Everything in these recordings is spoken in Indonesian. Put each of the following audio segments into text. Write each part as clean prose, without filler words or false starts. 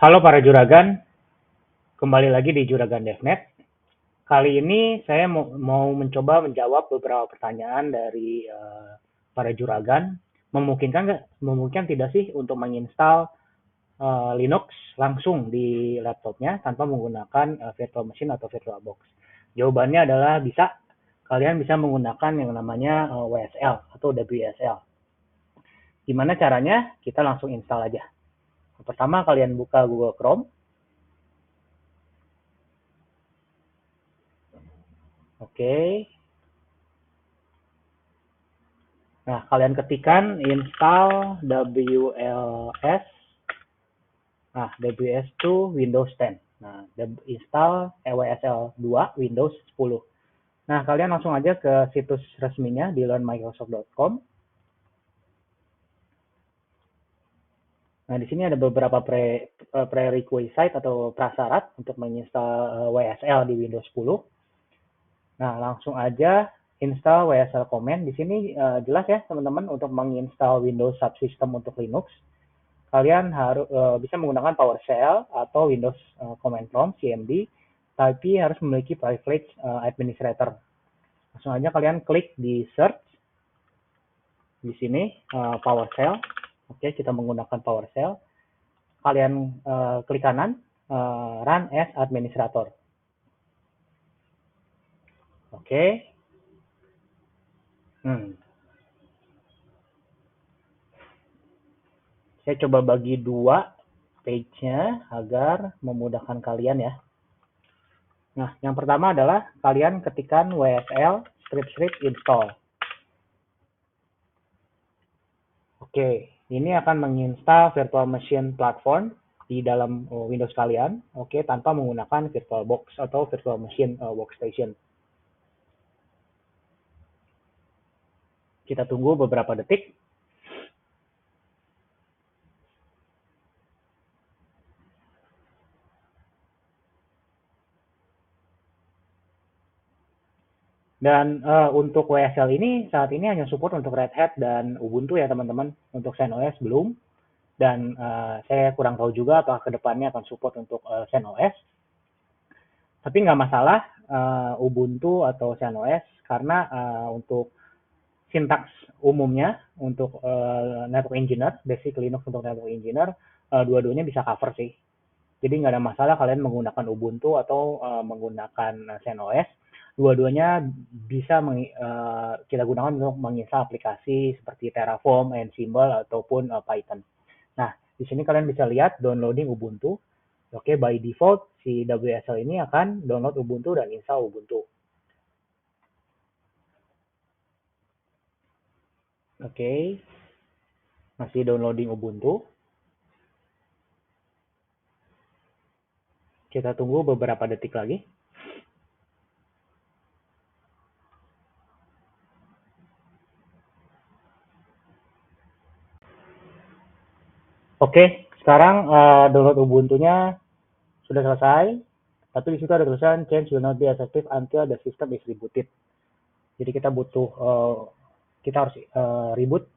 Halo para juragan, kembali lagi di Juragan DevNet. Kali ini saya mau mencoba menjawab beberapa pertanyaan dari para juragan. Memungkinkan tidak sih untuk menginstal Linux langsung di laptopnya tanpa menggunakan virtual machine atau VirtualBox? Jawabannya adalah bisa. Kalian bisa menggunakan yang namanya WSL atau WSL. Gimana caranya? Kita langsung install aja. Pertama kalian buka Google Chrome. Oke. Nah, kalian ketikkan install WLS. Nah, WS to Windows 10. Nah, install WSL 2 Windows 10. Nah, kalian langsung aja ke situs resminya di learnmicrosoft.com. Nah, di sini ada beberapa prerequisite atau prasyarat untuk menginstal WSL di Windows 10. Nah, langsung aja install WSL command. Di sini jelas ya, teman-teman, untuk menginstal Windows subsystem untuk Linux. Kalian harus bisa menggunakan PowerShell atau Windows Command Prompt (CMD), tapi harus memiliki privilege administrator. Langsung aja kalian klik di search di sini PowerShell. Oke, kita menggunakan PowerShell. Kalian klik kanan run as administrator. Oke. Saya coba bagi dua page-nya agar memudahkan kalian ya. Nah, yang pertama adalah kalian ketikkan WSL script install. Oke, ini akan menginstal virtual machine platform di dalam Windows kalian, oke, tanpa menggunakan VirtualBox atau virtual machine workstation. Kita tunggu beberapa detik. Dan untuk WSL ini saat ini hanya support untuk Red Hat dan Ubuntu ya teman-teman. Untuk CentOS belum. Dan saya kurang tahu juga apakah kedepannya akan support untuk CentOS. Tapi nggak masalah Ubuntu atau CentOS karena untuk sintaks umumnya untuk network engineer, basic Linux untuk network engineer, dua-duanya bisa cover sih. Jadi nggak ada masalah kalian menggunakan Ubuntu atau menggunakan CentOS. Dua-duanya bisa kita gunakan untuk menginstal aplikasi seperti Terraform, Ansible, ataupun Python. Nah, di sini kalian bisa lihat downloading Ubuntu. Oke, by default si WSL ini akan download Ubuntu dan install Ubuntu. Oke, masih downloading Ubuntu. Kita tunggu beberapa detik lagi. Oke, sekarang download Ubuntu-nya sudah selesai, tapi di situ ada tulisan change will not be effective until the system is rebooted. Jadi kita butuh, kita harus reboot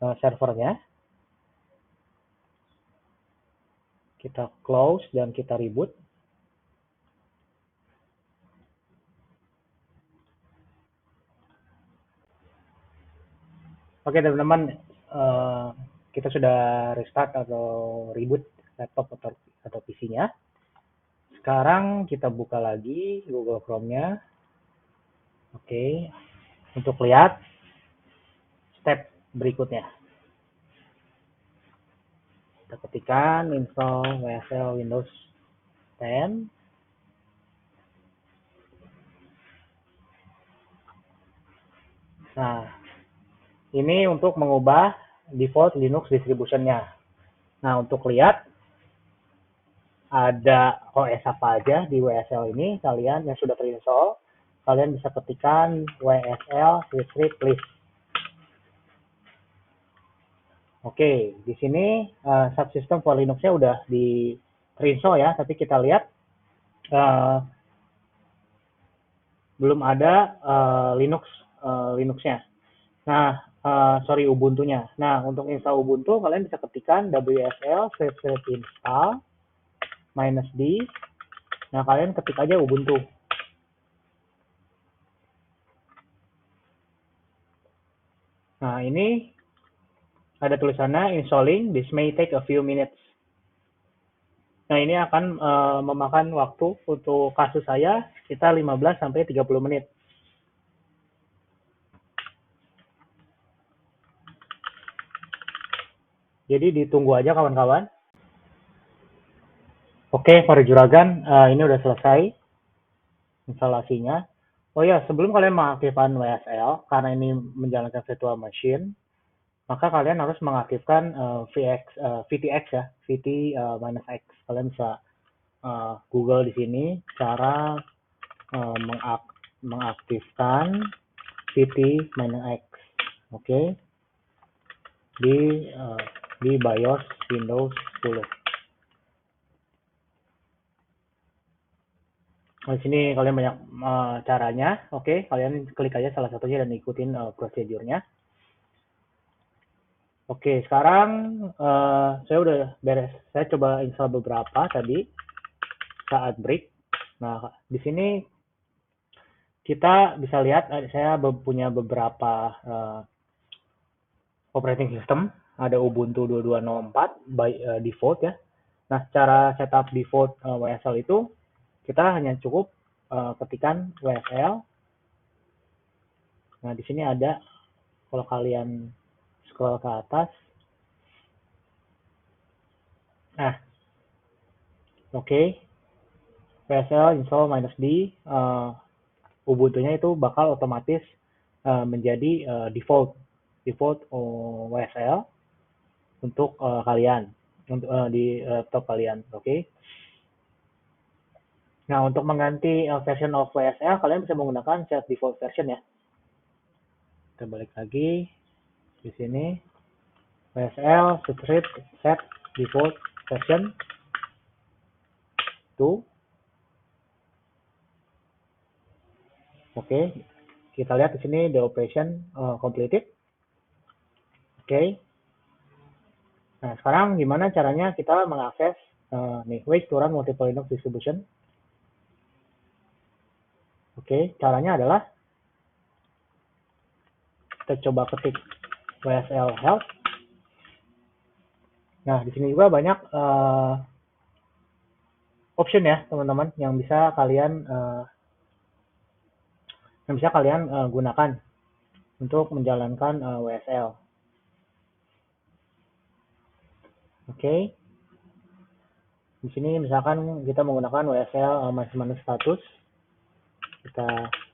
servernya. Kita close dan kita reboot. Oke teman-teman, kita sudah restart atau reboot laptop atau PC-nya. Sekarang kita buka lagi Google Chrome-nya. Oke, untuk lihat step berikutnya. Kita ketikkan install WSL Windows 10. Nah, ini untuk mengubah default Linux distribution-nya. Nah, untuk lihat ada OS apa aja di WSL ini, kalian yang sudah terinstall, kalian bisa ketikkan WSL list. Oke, di sini subsystem for Linux-nya udah di terinstall ya, tapi kita lihat belum ada Linux-nya. Nah, Ubuntu-nya. Nah, untuk install Ubuntu, kalian bisa ketikkan WSL script install. -d. Nah, kalian ketik aja Ubuntu. Nah, ini ada tulisannya installing, this may take a few minutes. Nah, ini akan memakan waktu untuk kasus saya sekitar 15-30 menit. Jadi ditunggu aja kawan-kawan. Oke, para juragan, ini udah selesai instalasinya. Oh ya, sebelum kalian mengaktifkan WSL, karena ini menjalankan virtual machine, maka kalian harus mengaktifkan VTX ya, VT-X. Kalian bisa Google di sini cara mengaktifkan VT-X. Oke. Di BIOS Windows 10. Di sini kalian banyak caranya. Oke, kalian klik aja salah satunya dan ikutin prosedurnya. Oke, sekarang saya udah beres. Saya coba install beberapa tadi saat break. Nah, di sini kita bisa lihat saya punya beberapa operating system. Ada Ubuntu 22.04 by default ya. Nah, cara setup default WSL itu kita hanya cukup ketikan WSL. Nah, di sini ada, kalau kalian scroll ke atas. Nah, oke. WSL install -d. Ubuntu-nya itu bakal otomatis menjadi default WSL untuk kalian, untuk di laptop kalian. Oke. Nah, untuk mengganti version of WSL, kalian bisa menggunakan set default version ya. Kita balik lagi di sini. WSL script set default version 2. Oke, kita lihat di sini the operation completed. Oke. Nah, sekarang gimana caranya kita mengakses ways to run multiple Linux distribution? Oke, caranya adalah kita coba ketik WSL help. Nah, di sini juga banyak option ya, teman-teman, yang bisa kalian gunakan untuk menjalankan WSL. Oke. Di sini misalkan kita menggunakan WSL minus status. Kita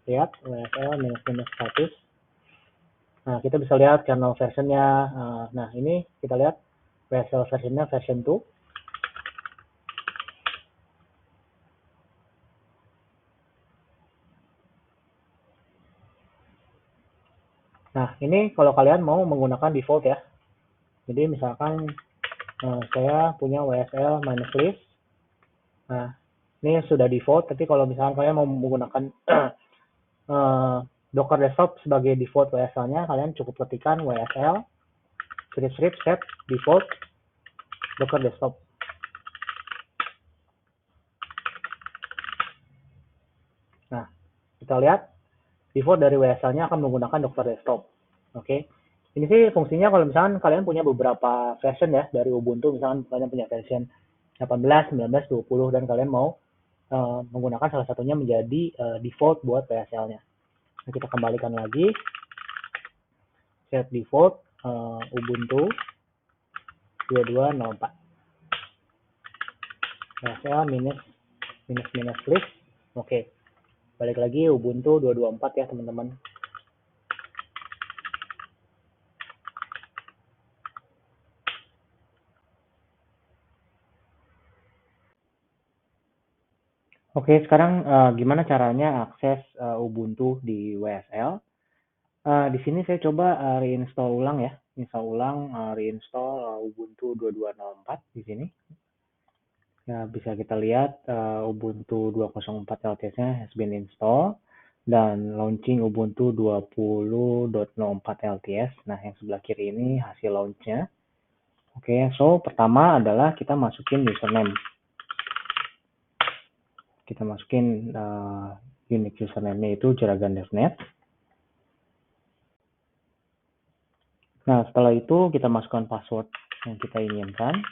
lihat WSL minus status. Nah, kita bisa lihat kernel versionnya. Nah, ini kita lihat WSL versionnya version 2. Nah, ini kalau kalian mau menggunakan default ya. Jadi misalkan saya punya WSL -list. Nah, ini sudah default, tapi kalau misalkan kalian mau menggunakan Docker Desktop sebagai default WSL-nya, kalian cukup ketikkan WSL script set default Docker Desktop. Nah, kita lihat default dari WSL-nya akan menggunakan Docker Desktop. Oke. Ini sih fungsinya kalau misalkan kalian punya beberapa version ya dari Ubuntu, misalkan kalian punya version 18, 19, 20 dan kalian mau menggunakan salah satunya menjadi default buat WSL-nya. Nah, kita kembalikan lagi set default Ubuntu 22.04 WSL minus list. Oke, balik lagi Ubuntu 22.04 ya teman-teman. Oke, sekarang gimana caranya akses Ubuntu di WSL? Di sini saya coba reinstall ulang ya, reinstall Ubuntu 22.04 di sini. Ya, bisa kita lihat Ubuntu 2.04 LTS-nya has been installed dan launching Ubuntu 20.04 LTS. Nah, yang sebelah kiri ini hasil launch-nya. Oke, so pertama adalah kita masukin username. kita masukin unique username-nya itu juragan.net. Nah, setelah itu kita masukkan password yang kita inginkan.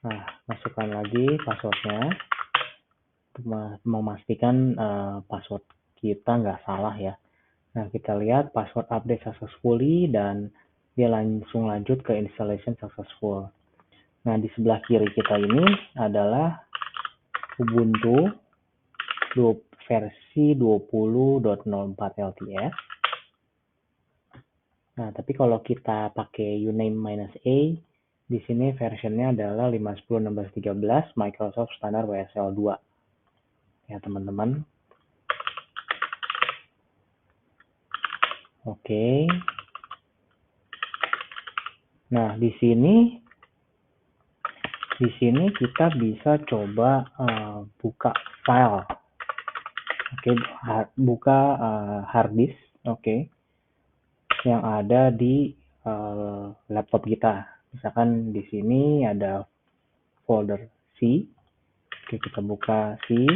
Nah, masukkan lagi passwordnya untuk memastikan password kita nggak salah ya. Nah, kita lihat password update successfully dan dia langsung lanjut ke installation successful. Nah, di sebelah kiri kita ini adalah Ubuntu versi 20.04 LTS. Nah, tapi kalau kita pakai uname-a, di sini versionnya adalah 5.10.16.13 Microsoft Standard WSL 2. Ya, teman-teman. Oke. Nah, di sini kita bisa coba buka file. Oke, buka hard disk, oke, yang ada di laptop kita. Misalkan di sini ada folder C. Oke, kita buka C.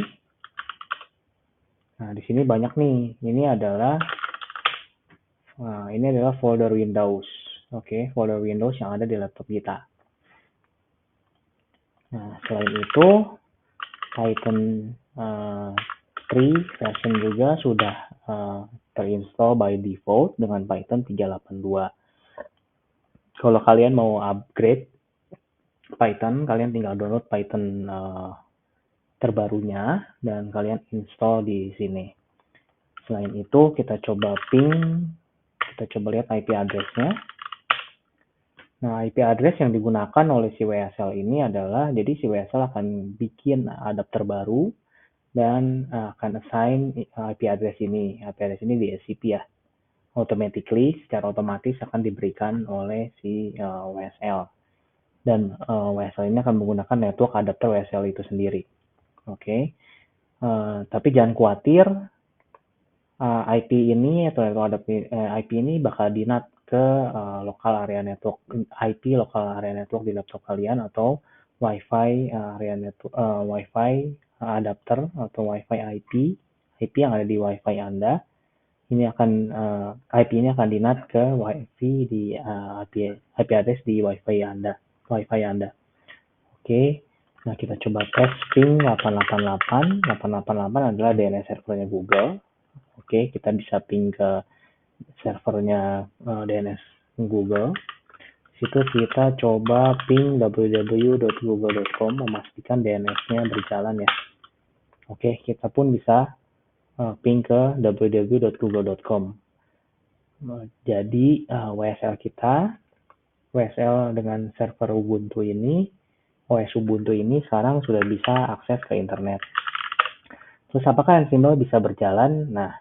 Nah, di sini banyak nih. Ini adalah folder Windows. Oke, folder Windows yang ada di laptop kita. Nah, selain itu Python 3 version juga sudah terinstall by default dengan Python 3.8.2. Kalau kalian mau upgrade Python, kalian tinggal download Python terbarunya dan kalian install di sini. Selain itu, kita coba lihat IP address-nya. Nah, IP address yang digunakan oleh si WSL ini adalah, jadi si WSL akan bikin adapter baru dan akan assign IP address ini. IP address ini di SCP ya. Automatically, secara otomatis akan diberikan oleh si WSL. Dan WSL ini akan menggunakan network adapter WSL itu sendiri. Oke. Tapi jangan khawatir, IP ini atau IP ini bakal dinat ke local area network, IP local area network di laptop kalian atau WiFi area network, WiFi adapter atau WiFi IP yang ada di WiFi Anda. Ini akan IP ini akan dinat ke WiFi di IP address di WiFi Anda. Oke. Nah, kita coba tes ping 888. 888 adalah DNS servernya Google. Oke, kita bisa ping ke servernya DNS Google. Situ kita coba ping www.google.com, memastikan DNS-nya berjalan ya. Oke, kita pun bisa ping ke www.google.com. Jadi WSL dengan server Ubuntu ini, OS Ubuntu ini sekarang sudah bisa akses ke internet. Terus apakah Ansible bisa berjalan? Nah,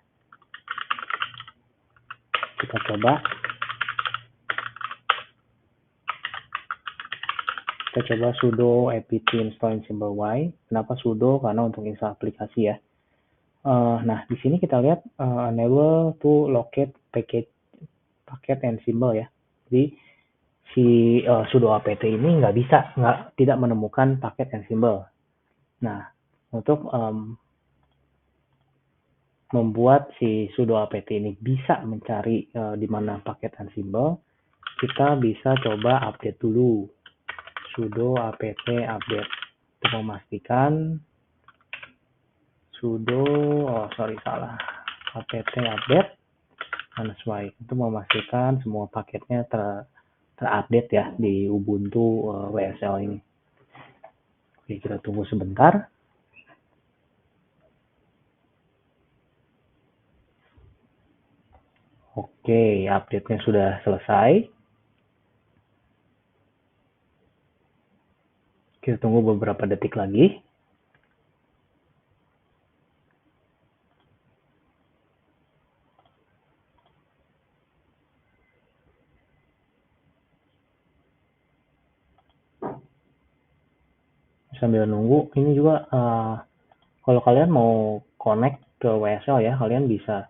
kita coba. Kita coba sudo apt install Ansible-Y. Kenapa sudo? Karena untuk install aplikasi ya. Nah, di sini kita lihat enable to locate paket Ansible ya. Jadi si sudo apt ini tidak menemukan paket Ansible. Nah, untuk membuat si sudo apt ini bisa mencari di mana paket Ansible, kita bisa coba update dulu sudo apt update untuk memastikan apt update -y untuk memastikan semua paketnya terupdate ya di Ubuntu WSL ini. Oke, kita tunggu sebentar. Oke, update-nya sudah selesai. Kita tunggu beberapa detik lagi. Sambil nunggu, ini juga kalau kalian mau connect ke WSL ya, kalian bisa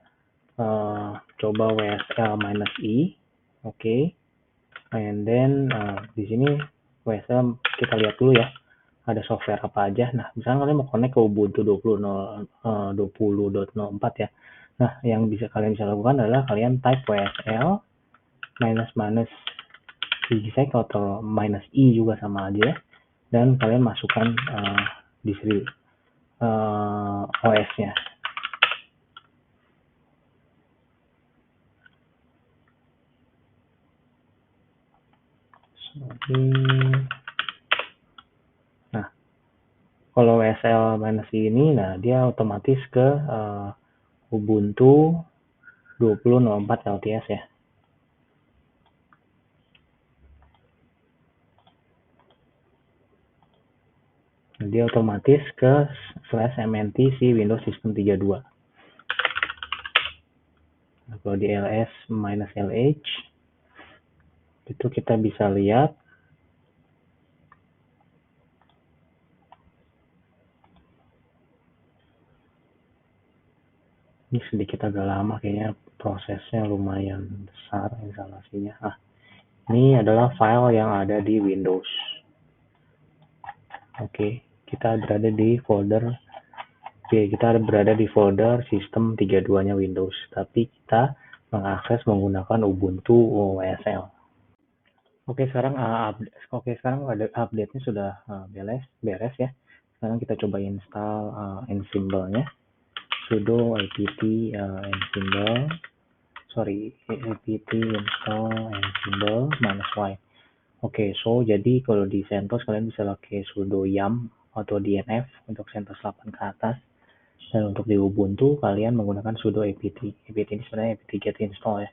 coba WSL -i. Oke. And then di sini WSL kita lihat dulu ya. ada software apa aja. Nah, misalnya kalian mau connect ke Ubuntu 20.04 ya. Nah, yang kalian bisa lakukan adalah kalian type WSL minus digisect atau minus i juga sama aja ya. Dan kalian masukkan OS-nya. Nah, kalau WSL minus ini, nah dia otomatis ke Ubuntu 20.04 LTS ya. Dia otomatis ke /mnt si Windows System 32. Nah, kalau di ls minus -lh itu kita bisa lihat ini sedikit agak lama, kayaknya prosesnya lumayan besar instalasinya. Ini adalah file yang ada di Windows. Oke, kita berada di folder sistem 32-nya Windows, tapi kita mengakses menggunakan Ubuntu WSL. Oke, sekarang ada update-nya sudah beres ya. Sekarang kita coba install Ansible-nya. Sudo apt install Ansible -y. Oke, so jadi kalau di CentOS kalian bisa pakai sudo yum atau dnf untuk CentOS 8 ke atas. Dan untuk di Ubuntu kalian menggunakan sudo apt. Apt ini sebenarnya apt get install ya.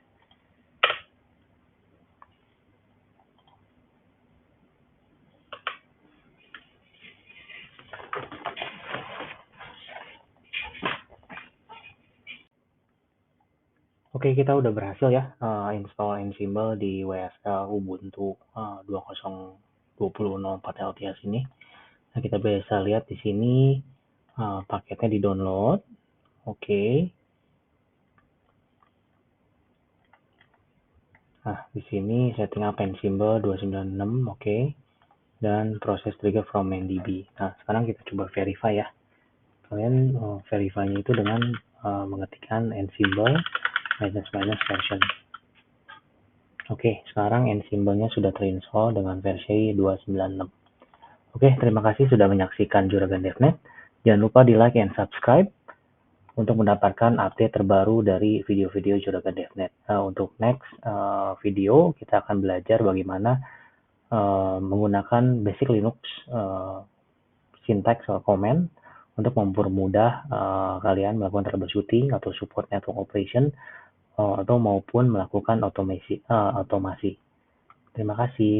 Oke, kita udah berhasil ya install Ansible di WSL Ubuntu 20.04 LTS ini. Nah, kita bisa lihat di sini paketnya di download. Oke. Nah, di sini setting up Ansible 296, oke. Dan proses trigger from MainDB. Nah, sekarang kita coba verify ya. Kalian verify-nya itu dengan mengetikkan Ansible minus version. Oke, sekarang Ansible-nya sudah terinstall dengan versi 296. Oke, terima kasih sudah menyaksikan Juragan DevNet. Jangan lupa di like and subscribe untuk mendapatkan update terbaru dari video-video Juragan DevNet. Untuk next video, kita akan belajar bagaimana menggunakan basic Linux syntax command untuk mempermudah kalian melakukan troubleshooting atau support network operation atau maupun melakukan otomasi. Terima kasih.